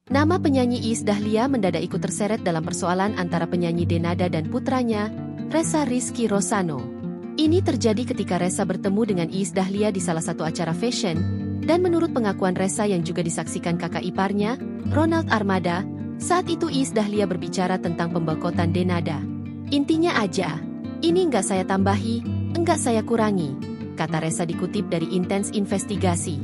Nama penyanyi Iis Dahlia mendadak ikut terseret dalam persoalan antara penyanyi Denada dan putranya, Ressa Rizky Rosano. Ini terjadi ketika Ressa bertemu dengan Iis Dahlia di salah satu acara fashion, dan menurut pengakuan Ressa yang juga disaksikan kakak iparnya, Ronald Armada, saat itu Iis Dahlia berbicara tentang pemboikotan Denada. Intinya aja, ini nggak saya tambahi, enggak saya kurangi, kata Ressa dikutip dari Intens Investigasi.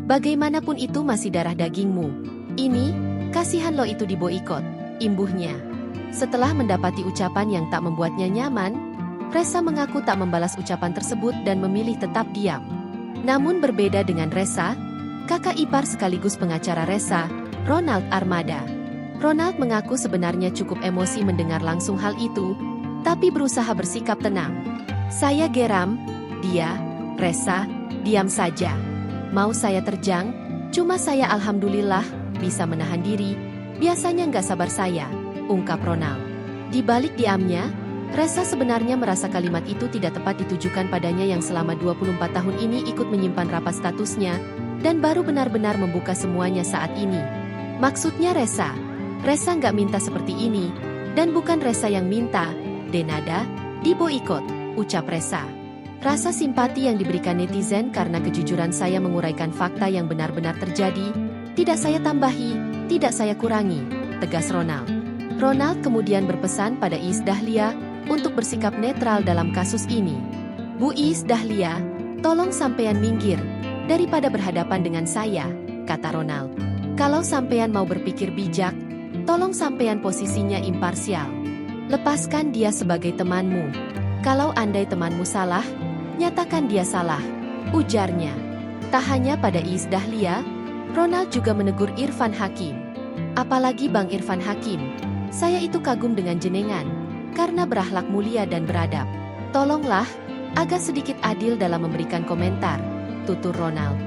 Bagaimanapun itu masih darah dagingmu. Ini, kasihan lo itu diboikot, imbuhnya. Setelah mendapati ucapan yang tak membuatnya nyaman, Ressa mengaku tak membalas ucapan tersebut dan memilih tetap diam. Namun berbeda dengan Ressa, kakak ipar sekaligus pengacara Ressa, Ronald Armada. Ronald mengaku sebenarnya cukup emosi mendengar langsung hal itu, tapi berusaha bersikap tenang. Saya geram, dia, Ressa, diam saja. Mau saya terjang, cuma saya alhamdulillah bisa menahan diri, biasanya nggak sabar saya, ungkap Ronald. Di balik diamnya, Ressa sebenarnya merasa kalimat itu tidak tepat ditujukan padanya yang selama 24 tahun ini ikut menyimpan rapat statusnya, dan baru benar-benar membuka semuanya saat ini. Maksudnya Ressa nggak minta seperti ini, dan bukan Ressa yang minta, Denada diboikot, ucap Ressa. Rasa simpati yang diberikan netizen karena kejujuran saya menguraikan fakta yang benar-benar terjadi, tidak saya tambahi, tidak saya kurangi, tegas Ronald. Ronald kemudian berpesan pada Iis Dahlia untuk bersikap netral dalam kasus ini. Bu Iis Dahlia, tolong sampean minggir, daripada berhadapan dengan saya, kata Ronald. Kalau sampean mau berpikir bijak, tolong sampean posisinya imparsial. Lepaskan dia sebagai temanmu. Kalau andai temanmu salah, nyatakan dia salah, ujarnya. Tak hanya pada Iis Dahlia, Ronald juga menegur Irfan Hakim. Apalagi Bang Irfan Hakim, saya itu kagum dengan jenengan, karena berakhlak mulia dan beradab. Tolonglah, agak sedikit adil dalam memberikan komentar, tutur Ronald.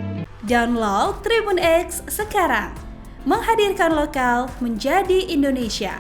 Download Tribun X sekarang, menghadirkan lokal menjadi Indonesia.